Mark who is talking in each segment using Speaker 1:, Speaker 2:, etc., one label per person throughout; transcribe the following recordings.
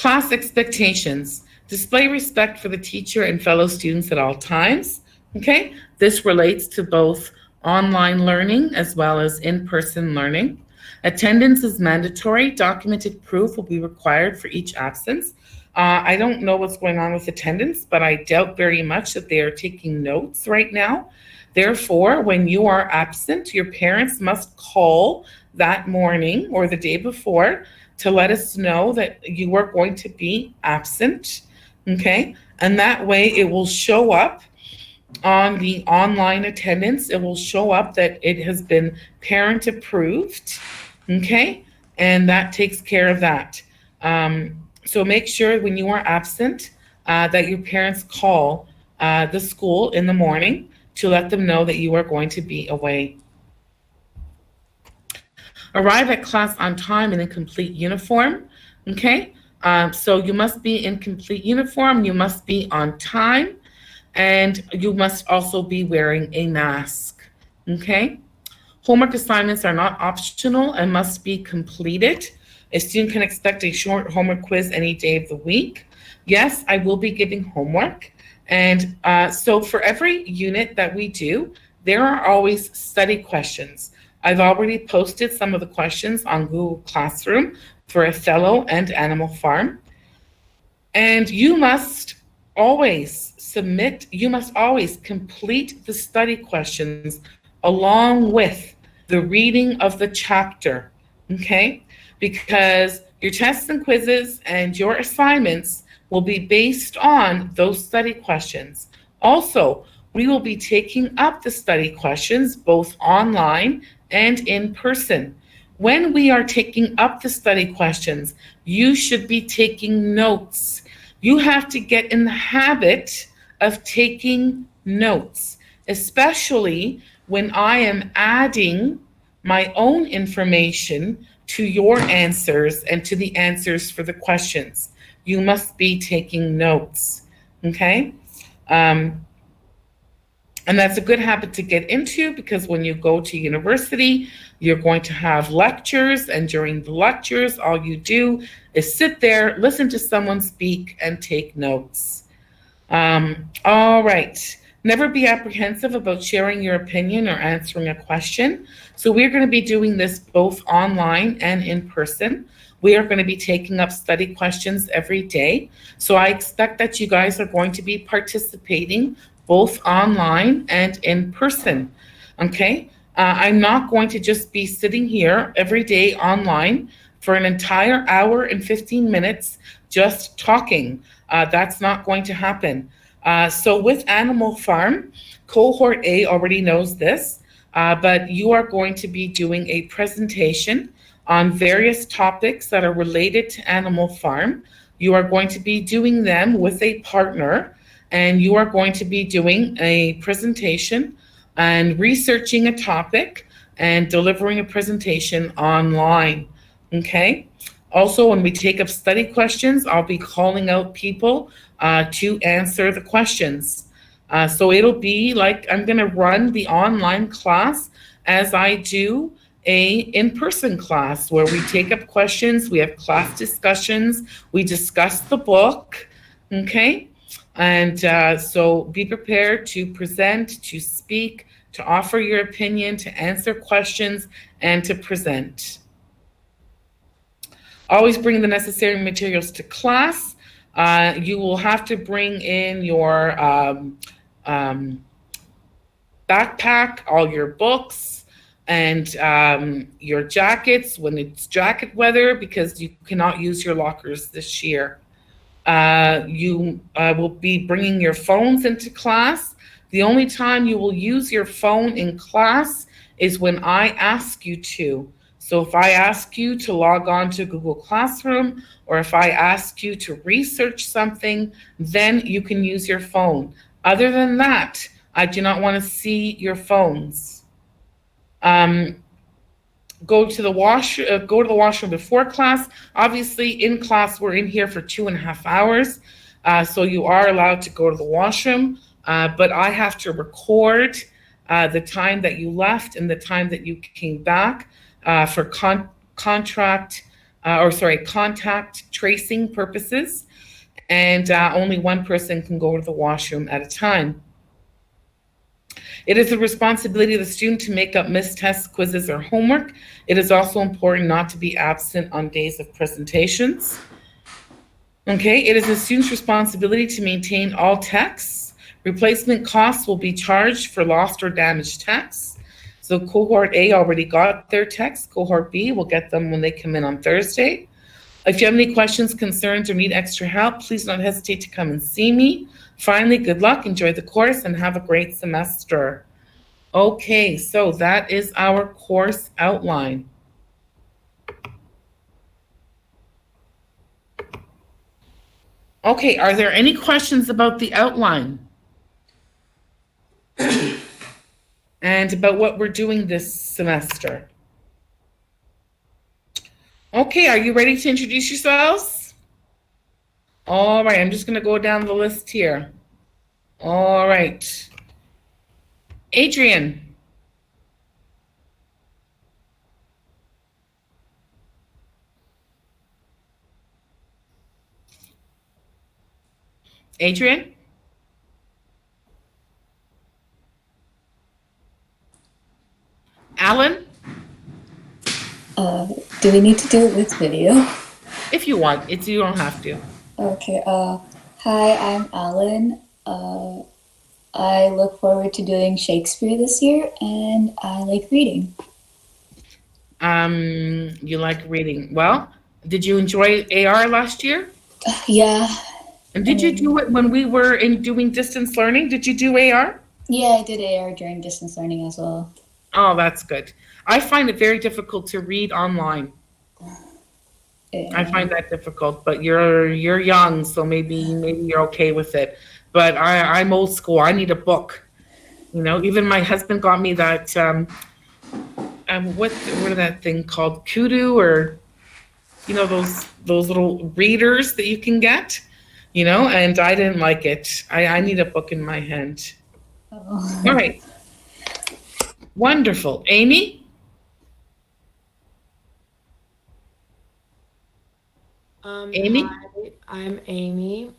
Speaker 1: Class expectations. Display respect for the teacher and fellow students at all times. Okay, this relates to both online learning as well as in-person learning. Attendance is mandatory. Documented proof will be required for each absence. I don't know what's going on with attendance, but I doubt very much that they are taking notes right now. Therefore, when you are absent, your parents must call that morning or the day before to let us know that you are going to be absent. Okay, and that way it will show up on the online attendance. It will show up that it has been parent approved. Okay, and that takes care of that. So make sure when you are absent that your parents call the school in the morning to let them know that you are going to be away. Arrive at class on time and in complete uniform. Okay, so you must be in complete uniform, you must be on time, and you must also be wearing a mask. Okay, homework assignments are not optional and must be completed. A student can expect a short homework quiz any day of the week. Yes, I will be giving homework. And so for every unit that we do, there are always study questions. I've already posted some of the questions on Google Classroom for Othello and Animal Farm. And you must always complete the study questions along with the reading of the chapter, okay? Because your tests and quizzes and your assignments will be based on those study questions. Also, we will be taking up the study questions both online and in person. When we are taking up the study questions, you should be taking notes. You have to get in the habit of taking notes, especially when I am adding my own information to your answers and to the answers for the questions. You must be taking notes, okay? And that's a good habit to get into, because when you go to university, you're going to have lectures, and during the lectures, all you do is sit there, listen to someone speak, and take notes. All right. Never be apprehensive about sharing your opinion or answering a question. So we're going to be doing this both online and in person. We are going to be taking up study questions every day. So I expect that you guys are going to be participating both online and in person. Okay? I'm not going to just be sitting here every day online for an entire hour and 15 minutes just talking. That's not going to happen. So with Animal Farm, Cohort A already knows this, but you are going to be doing a presentation on various topics that are related to Animal Farm. You are going to be doing them with a partner, and you are going to be doing a presentation and researching a topic and delivering a presentation online, okay? Also, when we take up study questions, I'll be calling out people to answer the questions. So it'll be like I'm going to run the online class as I do a in-person class, where we take up questions, we have class discussions, we discuss the book, okay? And so be prepared to present, to speak, to offer your opinion, to answer questions, and to present. Always bring the necessary materials to class. You will have to bring in your backpack, all your books, and your jackets when it's jacket weather, because you cannot use your lockers this year. You will be bringing your phones into class. The only time you will use your phone in class is when I ask you to. So if I ask you to log on to Google Classroom, or if I ask you to research something, then you can use your phone. Other than that, I do not want to see your phones. Go to the washroom before class. Obviously, in class, we're in here for 2.5 hours. So you are allowed to go to the washroom, but I have to record the time that you left and the time that you came back for contract contact tracing purposes, and only one person can go to the washroom at a time. It is the responsibility of the student to make up missed tests, quizzes, or homework. It is also important not to be absent on days of presentations. Okay, it is the student's responsibility to maintain all texts. Replacement costs will be charged for lost or damaged texts. So cohort A already got their texts. Cohort B will get them when they come in on Thursday. If you have any questions, concerns, or need extra help, please don't hesitate to come and see me. Finally, good luck, enjoy the course, and have a great semester. Okay, so that is our course outline. Okay, are there any questions about the outline? And about what we're doing this semester? Okay, are you ready to introduce yourselves? All right, I'm just going to go down the list here. All right. Adrian. Adrian? Alan?
Speaker 2: Do we need to do it with video?
Speaker 1: If you want, you don't have to.
Speaker 2: Okay, hi, I'm Alan. I look forward to doing Shakespeare this year, and I like reading.
Speaker 1: You like reading. Well, did you enjoy AR last year?
Speaker 2: Yeah.
Speaker 1: And did you do it when we were doing distance learning? Did you do AR?
Speaker 2: Yeah, I did AR during distance learning as well.
Speaker 1: Oh, that's good. I find it very difficult to read online.
Speaker 2: Yeah.
Speaker 1: I find that difficult, but you're young, so maybe you're okay with it. But I'm old school. I need a book. You know, even my husband got me that what is that thing called? Kudu, or you know, those little readers that you can get, you know, and I didn't like it. I need a book in my hand.
Speaker 2: Oh.
Speaker 1: All right. Wonderful. Amy? Amy?
Speaker 3: Hi, I'm Amy.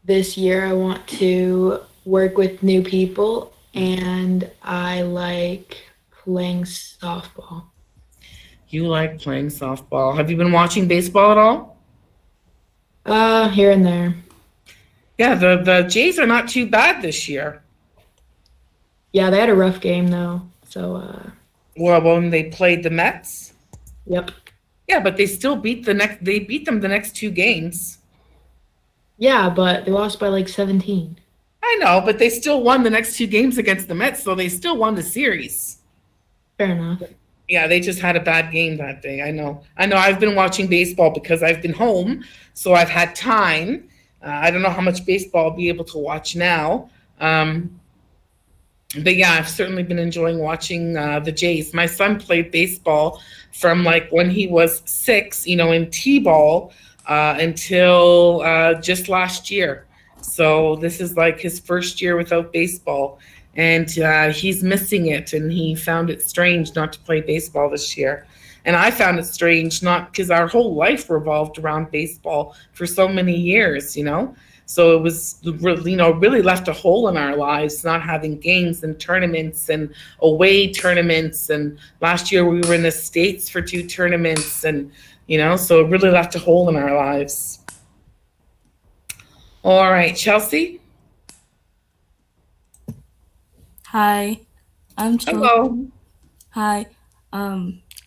Speaker 3: This year I want to work with new people, and I like playing softball.
Speaker 1: You like playing softball. Have you been watching baseball at all?
Speaker 3: Here and there.
Speaker 1: Yeah, the Jays are not too bad this year.
Speaker 3: Yeah, they had a rough game though. So
Speaker 1: Well, when they played the Mets.
Speaker 3: Yep.
Speaker 1: Yeah, but they still beat them the next two games.
Speaker 3: Yeah, but they lost by like 17.
Speaker 1: I know, but they still won the next two games against the Mets, so they still won the series.
Speaker 3: Fair enough.
Speaker 1: Yeah, they just had a bad game that day. I know. I've been watching baseball because I've been home, so I've had time. I don't know how much baseball I'll be able to watch now. But yeah, I've certainly been enjoying watching the Jays. My son played baseball from like when he was 6, you know, in T-ball until just last year. So this is like his first year without baseball, and he's missing it. And he found it strange not to play baseball this year. And I found it strange, not because our whole life revolved around baseball for so many years, you know. So it was, you know, really left a hole in our lives, not having games and tournaments and away tournaments. And last year we were in the States for 2 tournaments, and, you know, so it really left a hole in our lives. All right, Chelsea.
Speaker 4: Hi, I'm Chelsea.
Speaker 1: Hello.
Speaker 4: Hi.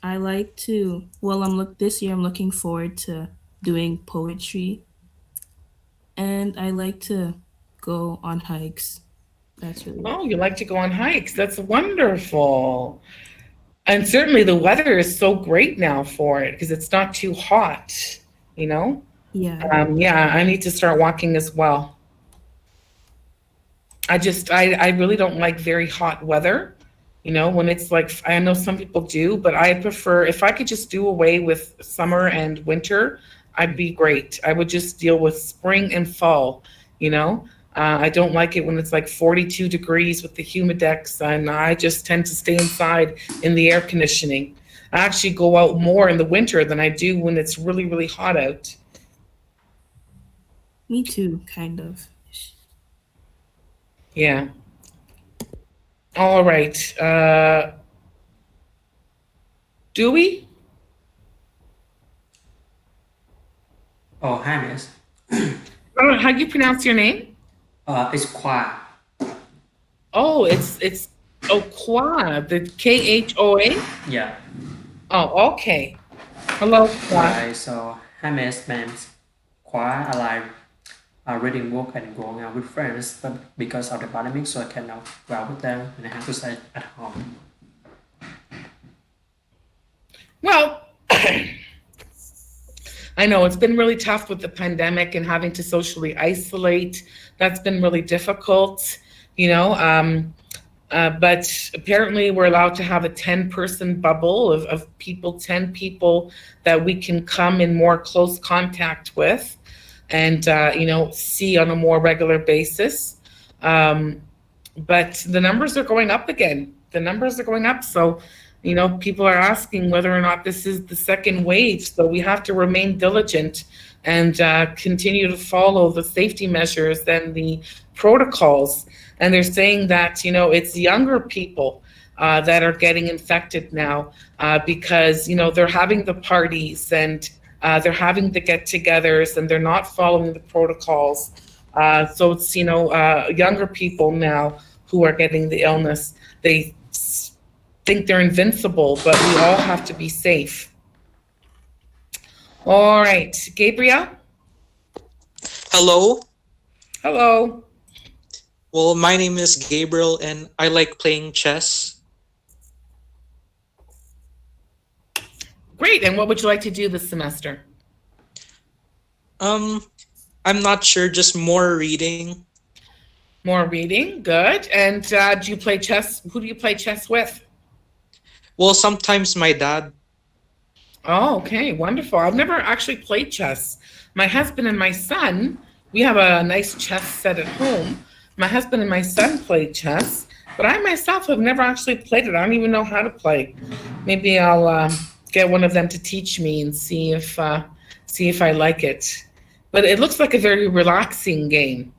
Speaker 4: I like to. Well, this year. I'm looking forward to doing poetry, and I like to go on hikes. That's really.
Speaker 1: Oh, you like to go on hikes. That's wonderful. And certainly the weather is so great now for it because it's not too hot, you know?
Speaker 4: Yeah.
Speaker 1: Yeah, I need to start walking as well. I really don't like very hot weather. You know, when it's like, I know some people do, but I prefer, if I could just do away with summer and winter, I'd be great. I would just deal with spring and fall, you know? I don't like it when it's like 42 degrees with the humidex, and I just tend to stay inside in the air conditioning. I actually go out more in the winter than I do when it's really, really hot out.
Speaker 4: Me too, kind of.
Speaker 1: Yeah. All right. Dewey?
Speaker 5: Oh, hi, miss.
Speaker 1: How do you pronounce your name?
Speaker 5: It's Kwa.
Speaker 1: Oh, it's Kwa, the Khoa?
Speaker 5: Yeah.
Speaker 1: Oh, okay. Hello, Kwa.
Speaker 5: Right. So, hi, miss, ma'am. Kwa. I like reading book and going out with friends, but because of the pandemic, so I cannot go out with them, and I have to stay at home.
Speaker 1: Well, I know it's been really tough with the pandemic and having to socially isolate. That's been really difficult, you know. But apparently, we're allowed to have a 10-person bubble of people, 10 people that we can come in more close contact with and, see on a more regular basis. Um, but the numbers are going up again. The numbers are going up. So, people are asking whether or not this is the second wave. So we have to remain diligent and continue to follow the safety measures and the protocols. And they're saying that, it's younger people that are getting infected now because, they're having the parties and they're having the get togethers and they're not following the protocols. So it's, younger people now who are getting the illness. They think they're invincible, but we all have to be safe. All right, Gabriel.
Speaker 6: Hello.
Speaker 1: Hello.
Speaker 6: Well, my name is Gabriel and I like playing chess.
Speaker 1: Great. And what would you like to do this semester?
Speaker 6: I'm not sure, just more reading.
Speaker 1: More reading. Good. And do you play chess? Who do you play chess with?
Speaker 6: Well, sometimes my dad.
Speaker 1: Oh, okay. Wonderful. I've never actually played chess. My husband and my son, we have a nice chess set at home. My husband and my son play chess, but I myself have never actually played it. I don't even know how to play. Maybe I'll get one of them to teach me and see if I like it. But it looks like a very relaxing game.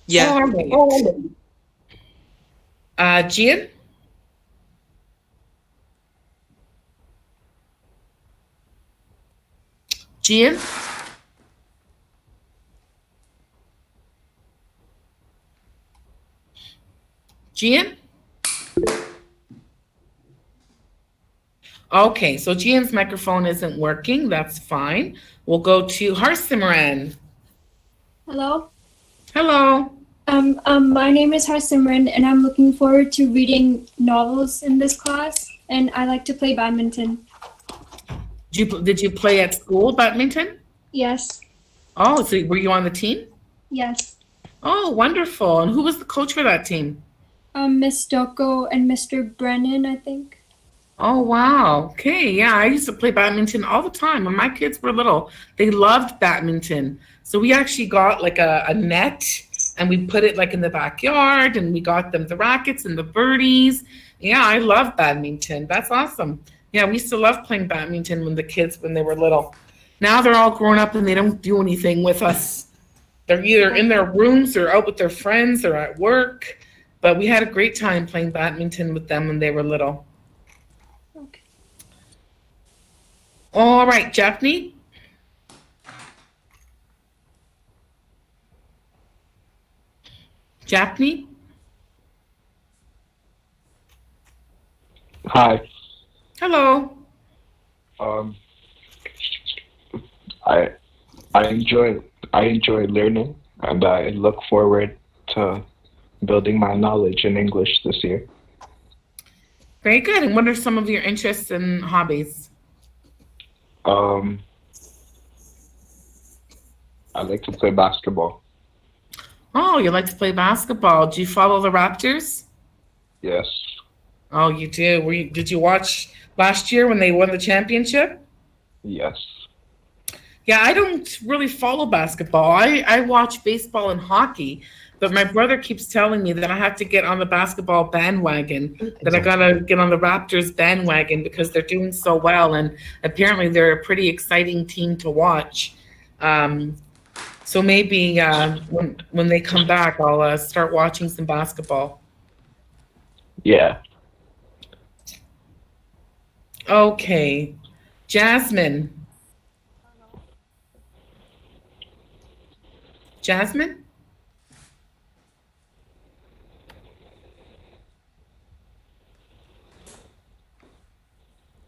Speaker 6: Yeah.
Speaker 1: All right. Gian? Gian? Gian? Okay, so Gian's microphone isn't working. That's fine. We'll go to Harsimran.
Speaker 7: Hello.
Speaker 1: Hello.
Speaker 7: My name is Harsimran, and I'm looking forward to reading novels in this class, and I like to play badminton.
Speaker 1: Did you play at school badminton?
Speaker 7: Yes.
Speaker 1: Oh, so were you on the team?
Speaker 7: Yes.
Speaker 1: Oh, wonderful. And who was the coach for that team?
Speaker 7: Miss Doko and Mr. Brennan, I think.
Speaker 1: Oh, wow. Okay. Yeah, I used to play badminton all the time when my kids were little. They loved badminton. So we actually got like a net and we put it like in the backyard and we got them the rackets and the birdies. Yeah, I love badminton. That's awesome. Yeah, we used to love playing badminton when they were little. Now they're all grown up and they don't do anything with us. They're either in their rooms or out with their friends or at work. But we had a great time playing badminton with them when they were little.
Speaker 7: Okay.
Speaker 1: All right, Japhanie. Japhanie?
Speaker 8: Hi.
Speaker 1: Hello.
Speaker 8: I enjoy learning, and I look forward to building my knowledge in English this year.
Speaker 1: Very good. And what are some of your interests and hobbies?
Speaker 8: I like to play basketball.
Speaker 1: Oh, you like to play basketball. Do you follow the Raptors?
Speaker 8: Yes.
Speaker 1: Oh, you do. Did you watch last year when they won the championship?
Speaker 8: Yes.
Speaker 1: Yeah, I don't really follow basketball. I watch baseball and hockey, but my brother keeps telling me that I have to get on the basketball bandwagon, that I gotta get on the Raptors bandwagon because they're doing so well, and apparently they're a pretty exciting team to watch. Um, so maybe when they come back, I'll start watching some basketball.
Speaker 8: Yeah.
Speaker 1: Okay, Jasmine. Jasmine?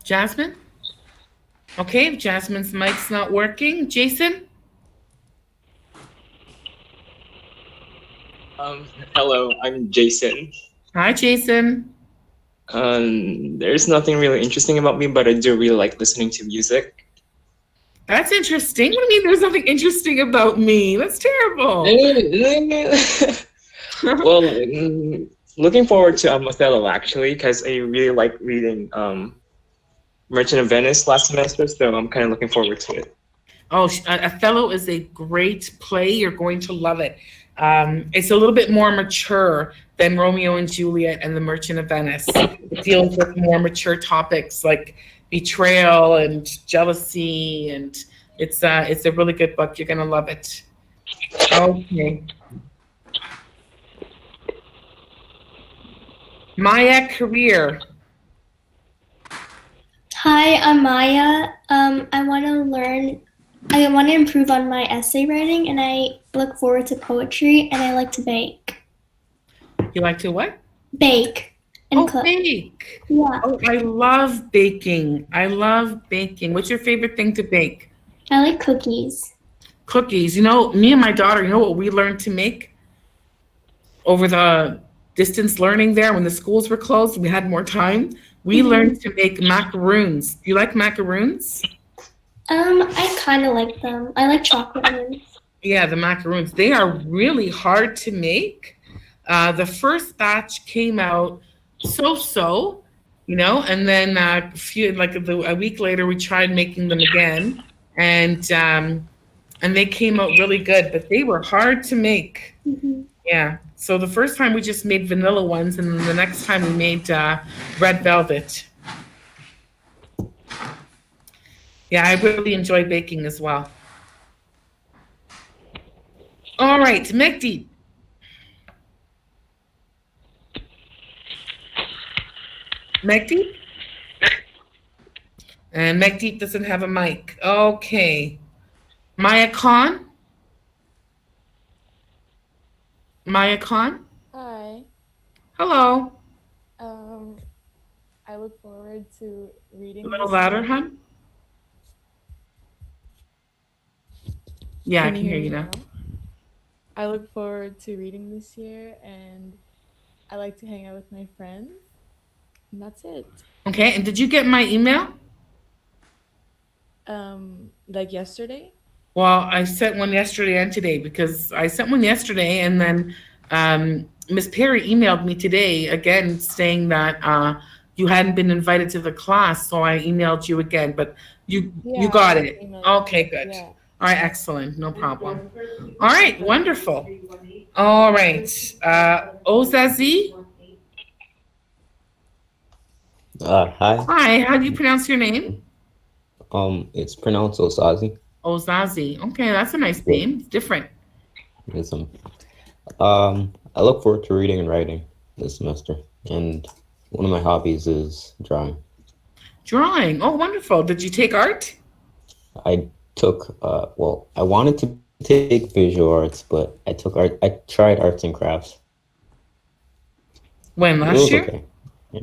Speaker 1: Jasmine? Okay, if Jasmine's mic's not working. Jason?
Speaker 9: Hello, I'm Jason.
Speaker 1: Hi, Jason.
Speaker 9: There's nothing really interesting about me, but I do really like listening to music.
Speaker 1: That's interesting. What do you mean there's nothing interesting about me? That's terrible.
Speaker 9: Well, looking forward to Othello actually, because I really like reading Merchant of Venice last semester, so I'm kind of looking forward to it.
Speaker 1: Oh, Othello is a great play. You're going to love it. It's a little bit more mature than Romeo and Juliet and The Merchant of Venice. It deals with more mature topics like betrayal and jealousy, and it's a really good book. You're gonna love it. Okay. Maya Career.
Speaker 10: Hi, I'm Maya. I want to improve on my essay writing, and I look forward to poetry, and I like to bake.
Speaker 1: You like to what?
Speaker 10: Bake and cook.
Speaker 1: Bake.
Speaker 10: Yeah.
Speaker 1: Oh, I love baking. I love baking. What's your favorite thing to bake?
Speaker 10: I like cookies.
Speaker 1: Cookies. You know, me and my daughter, you know what we learned to make over the distance learning there when the schools were closed, we had more time. We learned to make macaroons. Do you like macaroons?
Speaker 10: I kind of like them. I like chocolate ones.
Speaker 1: Yeah, the macaroons. They are really hard to make. The first batch came out so, you know, and then a week later we tried making them again, and they came out really good, but they were hard to make.
Speaker 10: Mm-hmm.
Speaker 1: Yeah. So the first time we just made vanilla ones, and then the next time we made red velvet. Yeah, I really enjoy baking as well. All right, Mehdi. Mehdi? And Mehdi doesn't have a mic. Okay. Maya Khan? Maya Khan?
Speaker 11: Hi.
Speaker 1: Hello.
Speaker 11: I look forward to reading.
Speaker 1: A little louder, hon? Yeah, I can hear you now.
Speaker 11: I look forward to reading this year, and I like to hang out with my friends. And that's it.
Speaker 1: Okay, and did you get my email?
Speaker 11: Like yesterday?
Speaker 1: Well, I sent one yesterday and today because I sent one yesterday, and then Miss Perry emailed me today again saying that you hadn't been invited to the class, so I emailed you again. But you got it. Okay, good.
Speaker 11: Yeah.
Speaker 1: All right, excellent. No problem. All right, wonderful. All right, Ozazi.
Speaker 12: Hi.
Speaker 1: Hi, how do you pronounce your name?
Speaker 12: It's pronounced Osazi.
Speaker 1: Ozazi. Okay, that's a nice name. It's different.
Speaker 12: Yes, I look forward to reading and writing this semester, and one of my hobbies is drawing.
Speaker 1: Drawing. Oh, wonderful. Did you take art?
Speaker 12: I took, I wanted to take visual arts, but I took art. I tried arts and crafts.
Speaker 1: When, last year?
Speaker 12: Okay. Yeah.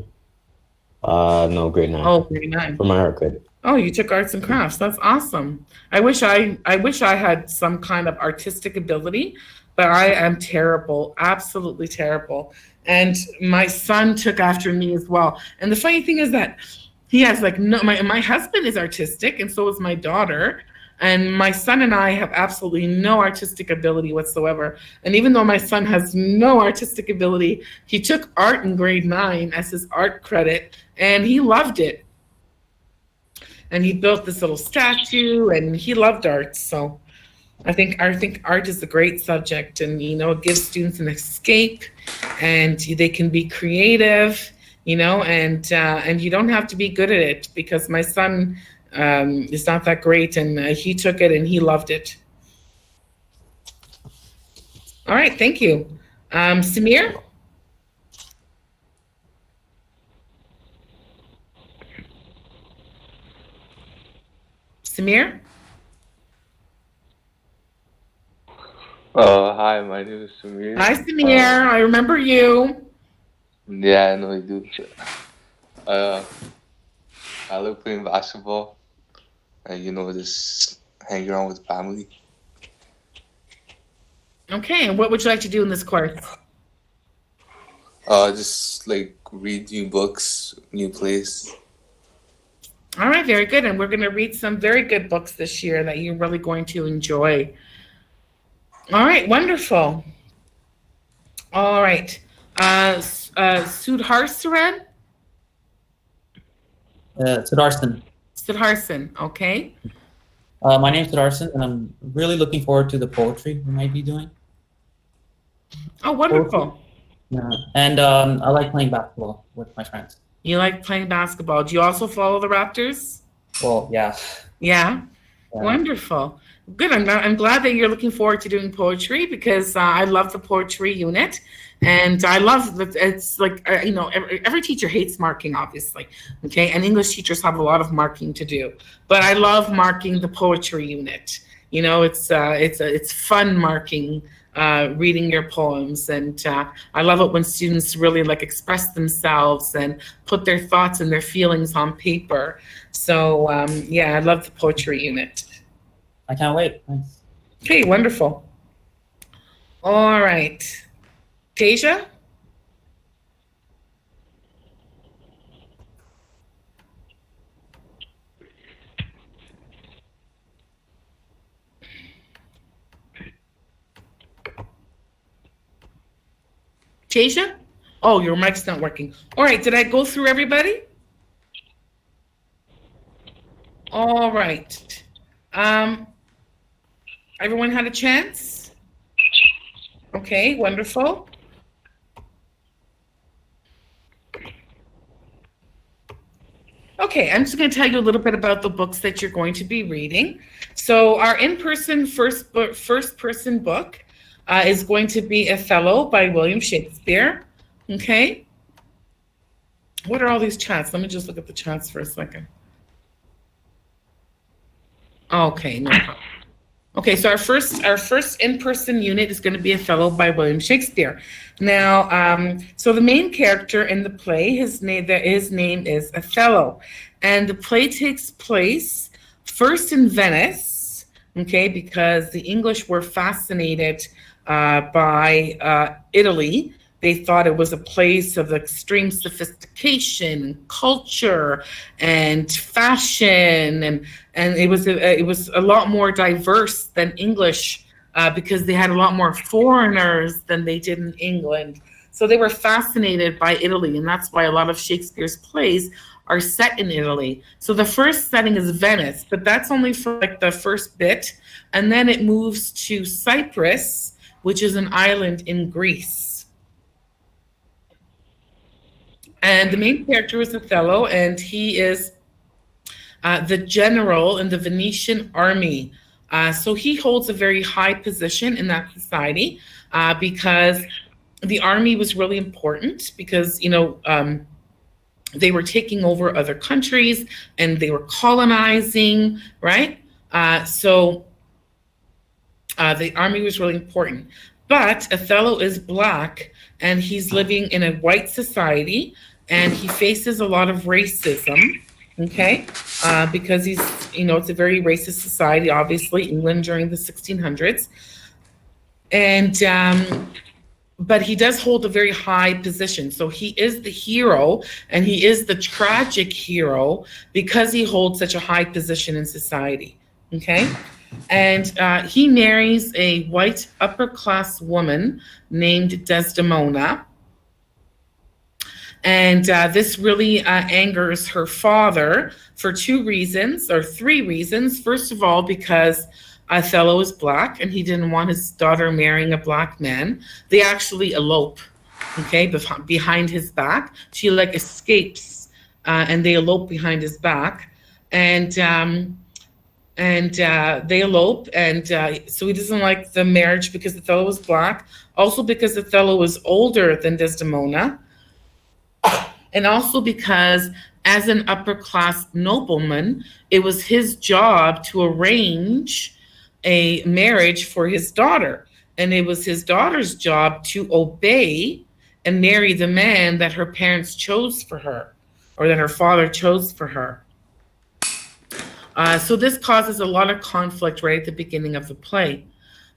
Speaker 12: No, grade 9.
Speaker 1: Oh, grade 9.
Speaker 12: For my art grade.
Speaker 1: Oh, you took arts and crafts. That's awesome. I wish I had some kind of artistic ability, but I am terrible, absolutely terrible. And my son took after me as well. And the funny thing is that he has my husband is artistic, and so is my daughter. And my son and I have absolutely no artistic ability whatsoever. And even though my son has no artistic ability, he took art in grade 9 as his art credit, and he loved it. And he built this little statue, and he loved art. So I think art is a great subject, and it gives students an escape, and they can be creative, and you don't have to be good at it, because my son is not that great, and he took it and he loved it. All right, thank you. Samir? Samir?
Speaker 13: Hi, my name is Samir.
Speaker 1: Hi, Samir. I remember you.
Speaker 13: Yeah, I know you do. Uh, I love playing basketball and just hang around with family.
Speaker 1: Okay, and what would you like to do in this course?
Speaker 13: Just like read new books, new plays.
Speaker 1: All right, very good. And we're going to read some very good books this year that you're really going to enjoy. All right, wonderful. All right. Sudharsaran?
Speaker 14: Sudarshan.
Speaker 1: Sudharsan, okay.
Speaker 14: My name is Sudarshan, and I'm really looking forward to the poetry we might be doing.
Speaker 1: Oh, wonderful.
Speaker 14: Yeah. And I like playing basketball with my friends.
Speaker 1: You like playing basketball. Do you also follow the Raptors?
Speaker 14: Well, yeah.
Speaker 1: Yeah? Wonderful. Good. I'm glad that you're looking forward to doing poetry, because I love the poetry unit, and I love that it's like every teacher hates marking, obviously, okay, and English teachers have a lot of marking to do, but I love marking the poetry unit. It's fun marking, reading your poems, and I love it when students really express themselves and put their thoughts and their feelings on paper. So I love the poetry unit.
Speaker 14: I can't wait. Thanks.
Speaker 1: Okay, wonderful. All right. Tasia? Tasia? Oh, your mic's not working. All right, did I go through everybody? All right. Everyone had a chance? Okay, wonderful. Okay, I'm just going to tell you a little bit about the books that you're going to be reading. So our in-person first person book is going to be Othello by William Shakespeare. Okay. What are all these chats? Let me just look at the chats for a second. Okay, no problem. Okay, so our first in-person unit is going to be Othello by William Shakespeare. Now, so the main character in the play, his name is Othello, and the play takes place first in Venice, okay, because the English were fascinated by Italy. They thought it was a place of extreme sophistication and culture and fashion, and it was a lot more diverse than English because they had a lot more foreigners than they did in England. So they were fascinated by Italy, and that's why a lot of Shakespeare's plays are set in Italy. So the first setting is Venice, but that's only for the first bit, and then it moves to Cyprus, which is an island in Greece. And the main character is Othello, and he is the general in the Venetian army. So he holds a very high position in that society because the army was really important because, they were taking over other countries and they were colonizing, right? So the army was really important. But Othello is Black and he's living in a white society, and he faces a lot of racism, okay? Because he's, it's a very racist society, obviously, England during the 1600s. And, but he does hold a very high position. So he is the hero, and he is the tragic hero because he holds such a high position in society, okay? And he marries a white upper-class woman named Desdemona. And this really angers her father for 2 reasons, or 3 reasons. First of all, because Othello is black, and he didn't want his daughter marrying a black man. They actually elope, okay, behind his back. She like escapes, and they elope behind his back, and they elope, and so he doesn't like the marriage because Othello was black, also because Othello was older than Desdemona, and also because as an upper class nobleman, it was his job to arrange a marriage for his daughter, and it was his daughter's job to obey and marry the man that her parents chose for her, or that her father chose for her. So this causes a lot of conflict right at the beginning of the play.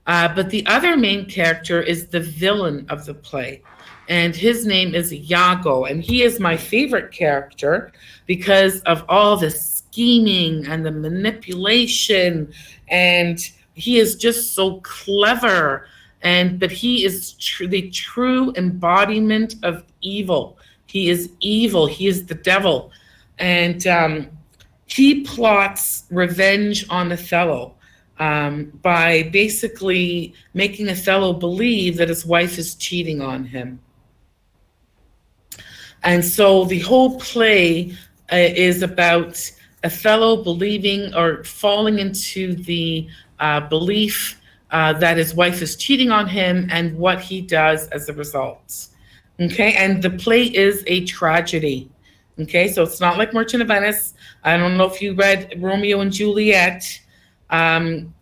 Speaker 1: But the other main character is the villain of the play, and his name is Iago, and he is my favorite character because of all the scheming and the manipulation, and he is just so clever. But he is the true embodiment of evil. He is evil. He is the devil, and he plots revenge on Othello by basically making Othello believe that his wife is cheating on him. And so the whole play is about Othello believing or falling into the belief that his wife is cheating on him and what he does as a result. Okay, and the play is a tragedy. Okay, so it's not like Merchant of Venice. I don't know if you read Romeo and Juliet in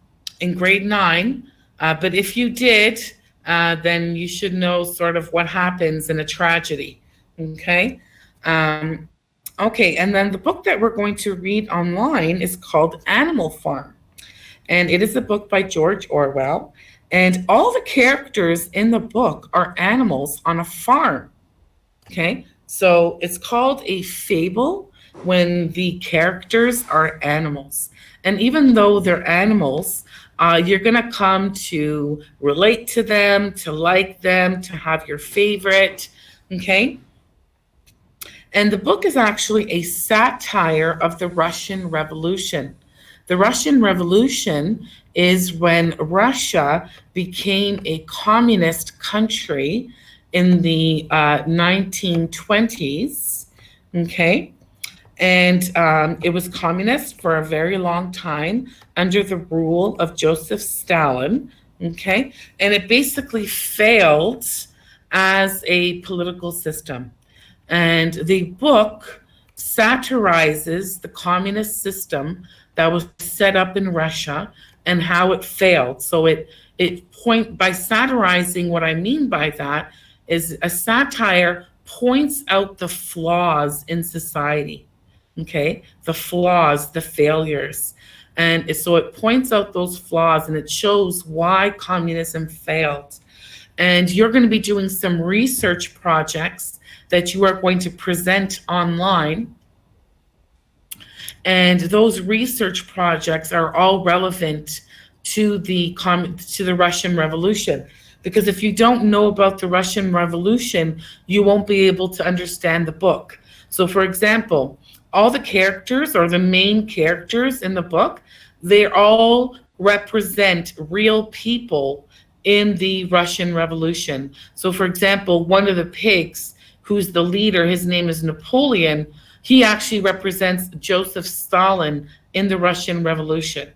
Speaker 1: grade 9, but if you did, then you should know sort of what happens in a tragedy. Okay, okay, and then the book that we're going to read online is called Animal Farm, and it is a book by George Orwell, and all the characters in the book are animals on a farm. Okay, so it's called a fable when the characters are animals. And even though they're animals, you're going to come to relate to them, to like them, to have your favorite. Okay. And the book is actually a satire of the Russian Revolution. The Russian Revolution is when Russia became a communist country in the 1920s, okay? And it was communist for a very long time under the rule of Joseph Stalin, okay? And it basically failed as a political system. And the book satirizes the communist system that was set up in Russia and how it failed. So by satirizing, what I mean by that is a satire points out the flaws in society, okay? The flaws, the failures. And so it points out those flaws and it shows why communism failed. And you're going to be doing some research projects that you are going to present online. And those research projects are all relevant to the Russian Revolution. Because if you don't know about the Russian Revolution, you won't be able to understand the book. So for example, all the characters or the main characters in the book, they all represent real people in the Russian Revolution. So for example, one of the pigs, who's the leader, his name is Napoleon, he actually represents Joseph Stalin in the Russian Revolution.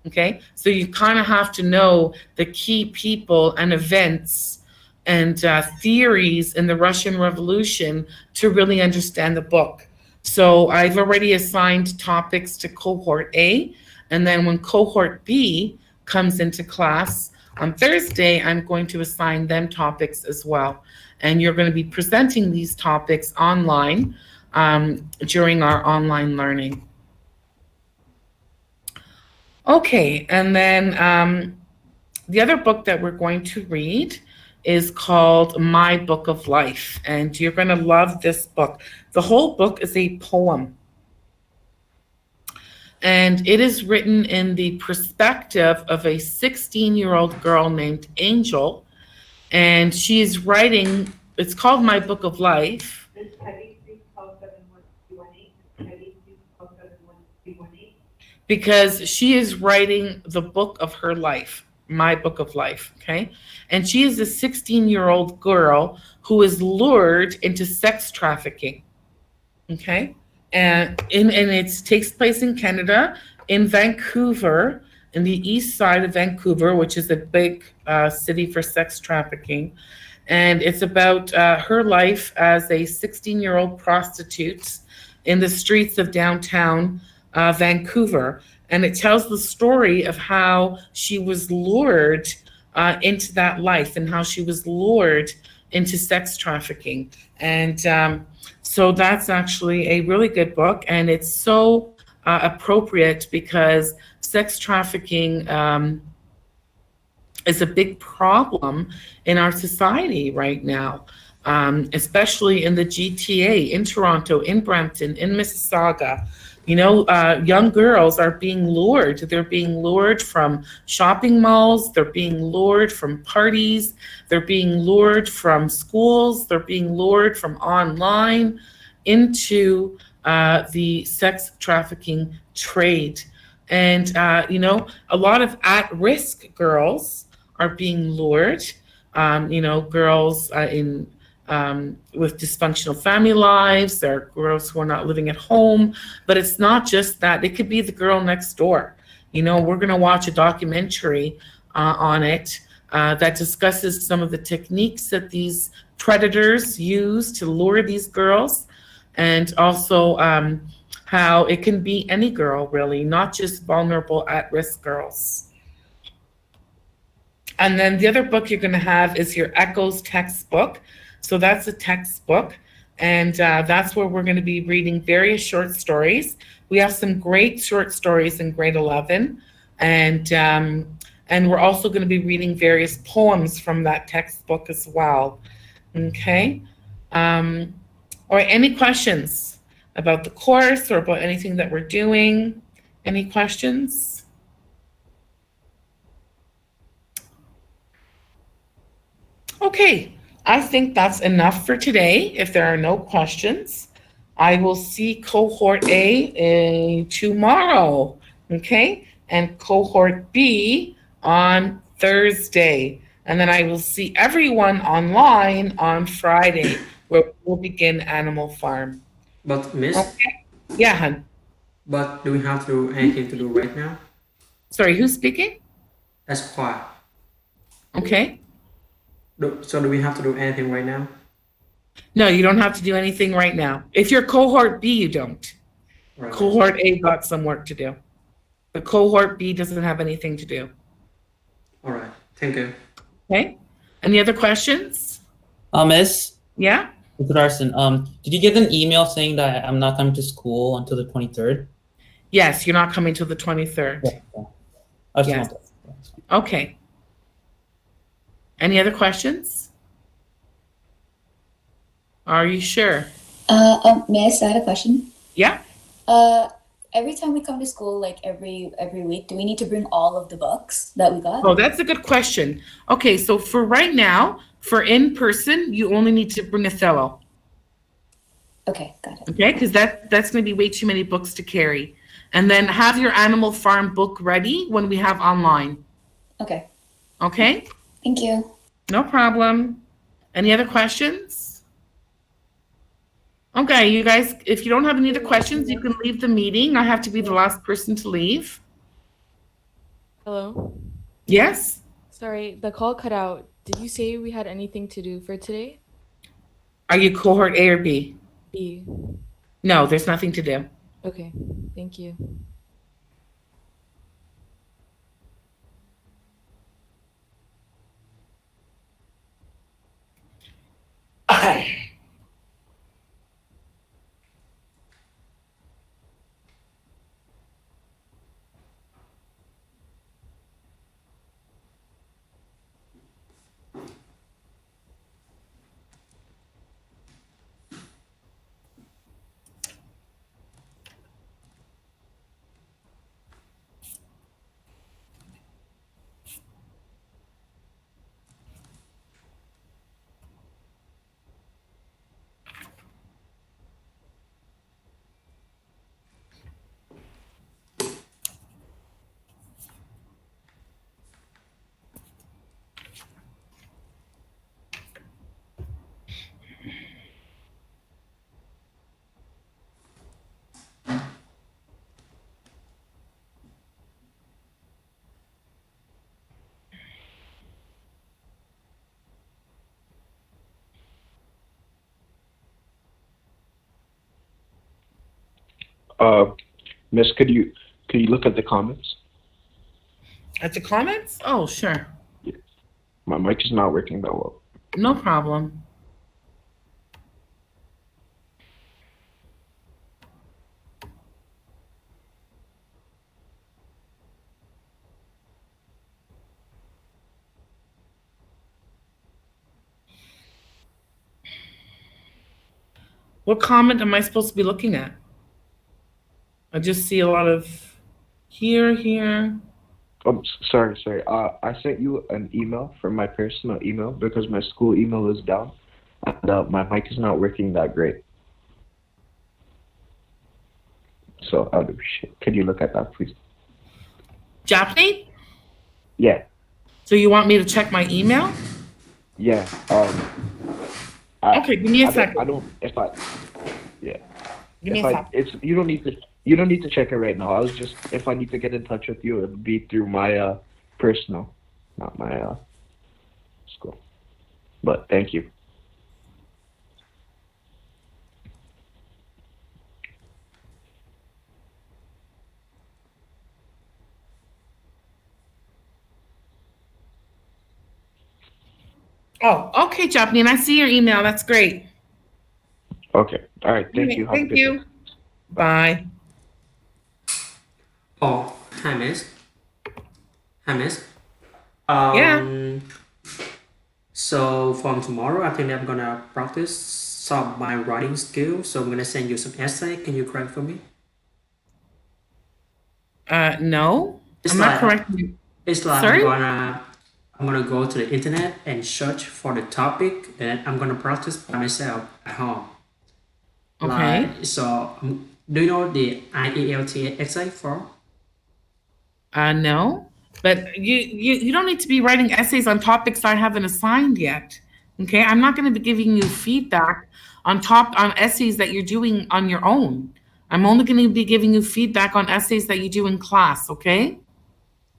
Speaker 1: Okay, so you kind of have to know the key people and events and theories in the Russian Revolution to really understand the book. So I've already assigned topics to cohort A, and then when cohort B comes into class on Thursday, I'm going to assign them topics as well. And you're going to be presenting these topics online during our online learning. Okay, and then the other book that we're going to read is called My Book of Life, and you're going to love this book. The whole book is a poem, and it is written in the perspective of a 16-year-old girl named Angel, and she is writing, it's called My Book of Life. because she is writing the book of her life, my book of life, okay? And she is a 16-year-old girl who is lured into sex trafficking, okay? And it takes place in Canada, in Vancouver, in the east side of Vancouver, which is a big city for sex trafficking. And it's about her life as a 16-year-old prostitute in the streets of downtown Vancouver. And it tells the story of how she was lured into that life and how she was lured into sex trafficking. And so that's actually a really good book. And it's so appropriate because sex trafficking is a big problem in our society right now, especially in the GTA, in Toronto, in Brampton, in Mississauga. You know, young girls are being lured. They're being lured from shopping malls. They're being lured from parties. They're being lured from schools. They're being lured from online into the sex trafficking trade. And, you know, a lot of at risk girls are being lured. You know, girls in with dysfunctional family lives. There are girls who are not living at home, but it's not just that. It could be the girl next door. You know, we're going to watch a documentary on it that discusses some of the techniques that these predators use to lure these girls, and also how it can be any girl, really, not just vulnerable at-risk girls. And then the other book you're going to have is your Echoes textbook. So that's a textbook. And that's where we're going to be reading various short stories. We have some great short stories in grade 11. And we're also going to be reading various poems from that textbook as well. Okay. Or any questions about the course or about anything that we're doing? Any questions? Okay, I think that's enough for today. If there are no questions, I will see cohort A tomorrow, okay? And cohort B on Thursday. And then I will see everyone online on Friday, where we'll begin Animal Farm.
Speaker 5: But Miss,
Speaker 1: Okay. Yeah, hun.
Speaker 5: but do we have to do anything to do right now?
Speaker 1: Sorry, who's speaking?
Speaker 5: That's quiet.
Speaker 1: Okay.
Speaker 5: So do we have to do anything right now?
Speaker 1: No, you don't have to do anything right now. If you're cohort B, you don't.
Speaker 5: Right.
Speaker 1: Cohort A got some work to do. But cohort B doesn't have anything to do.
Speaker 5: All right. Thank you.
Speaker 1: Okay. Any other questions?
Speaker 14: Miss?
Speaker 1: Yeah?
Speaker 14: Mr. Larson, did you get an email saying that I'm not coming to school until the 23rd?
Speaker 1: Yes, you're not coming till the 23rd.
Speaker 14: Yeah. I just
Speaker 1: Yes.
Speaker 14: want to.
Speaker 1: Okay. Any other questions? Are you sure?
Speaker 2: Miss, I had a question.
Speaker 1: Yeah.
Speaker 2: Every time we come to school, like every week, do we need to bring all of the books that we got?
Speaker 1: Oh, that's a good question. Okay, so for right now, for in person, you only need to bring Othello.
Speaker 2: Okay, got it.
Speaker 1: Okay, because that's going to be way too many books to carry. And then have your Animal Farm book ready when we have online.
Speaker 2: Okay.
Speaker 1: Okay?
Speaker 2: Thank you.
Speaker 1: No problem. Any other questions? Okay, you guys, if you don't have any other questions, you can leave the meeting. I have to be the last person to leave.
Speaker 11: Hello?
Speaker 1: Yes?
Speaker 11: Sorry, the call cut out. Did you say we had anything to do for today?
Speaker 1: Are you cohort A or B?
Speaker 11: B.
Speaker 1: No, there's nothing to do.
Speaker 11: Okay, thank you.
Speaker 1: Okay.
Speaker 8: Uh, Miss, could you look at the comments?
Speaker 1: At the comments? Oh, sure.
Speaker 8: My mic is not working that well.
Speaker 1: No problem. What comment am I supposed to be looking at? I just see a lot of here.
Speaker 8: Oh, sorry. I sent you an email from my personal email because my school email is down, and my mic is not working that great. So, could you look at that, please?
Speaker 1: Japanese?
Speaker 8: Yeah,
Speaker 1: So you want me to check my email?
Speaker 8: yeah.
Speaker 1: Okay, give me a second.
Speaker 8: I don't. If I, yeah.
Speaker 1: Give me
Speaker 8: If
Speaker 1: a
Speaker 8: I,
Speaker 1: second.
Speaker 8: it's you don't need to. You don't need to check it right now. I was just if I need to get in touch with you, it'd be through my personal, not my school. But thank you.
Speaker 1: Oh, okay, Japanese. I see your email. That's great.
Speaker 8: Okay. All right. Thank you. Have a
Speaker 1: Thank
Speaker 8: good day.
Speaker 1: you. Bye.
Speaker 5: Oh, hi, Miss. Hi, Miss.
Speaker 1: Yeah.
Speaker 5: So from tomorrow, I think I'm gonna practice some of my writing skills. So I'm gonna send you some essay. Can you correct for me?
Speaker 1: No.
Speaker 5: It's
Speaker 1: I'm not
Speaker 5: like
Speaker 1: correcting you.
Speaker 5: it's like
Speaker 1: Sorry?
Speaker 5: I'm gonna go to the internet and search for the topic, and I'm gonna practice by myself at home.
Speaker 1: Okay.
Speaker 5: Like so, do you know the IELTS essay for?
Speaker 1: No. But you don't need to be writing essays on topics I haven't assigned yet. Okay? I'm not going to be giving you feedback on essays that you're doing on your own. I'm only going to be giving you feedback on essays that you do in class, okay?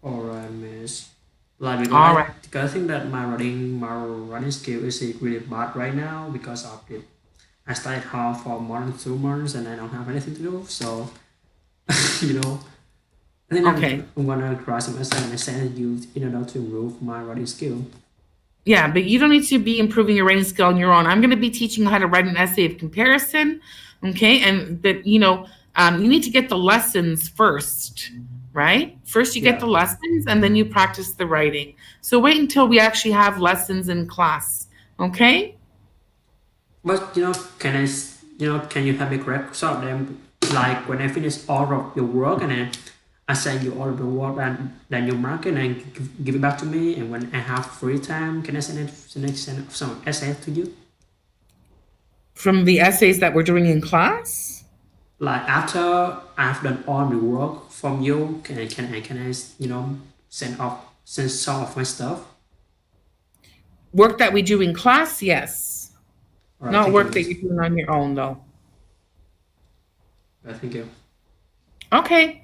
Speaker 5: Alright, Miss. Like because
Speaker 1: All right.
Speaker 5: I think that my writing skill is really bad right now because of it. I stayed at home for more than 2 months and I don't have anything to do. So you know, I think
Speaker 1: Okay.
Speaker 5: I'm gonna write some essay and send you in order to improve my writing skill.
Speaker 1: Yeah, but you don't need to be improving your writing skill on your own. I'm going to be teaching you how to write an essay of comparison, okay? And that you need to get the lessons first, right? First, you get the
Speaker 5: Yeah.
Speaker 1: lessons, and then you practice the writing. So wait until we actually have lessons in class, okay?
Speaker 5: But can you help me correct some of them? Like when I finish all of your work and I send you all of the work and then you mark it and give it back to me. And when I have free time, can I send some essays to you?
Speaker 1: From the essays that we're doing in class,
Speaker 5: Like after I've done all the work from you, can I send some of my stuff?
Speaker 1: work that we do in class, yes.
Speaker 5: All right,
Speaker 1: Not
Speaker 5: thank you,
Speaker 1: work that
Speaker 5: Miss.
Speaker 1: you're doing on your own, though.
Speaker 5: Thank you.
Speaker 1: Okay.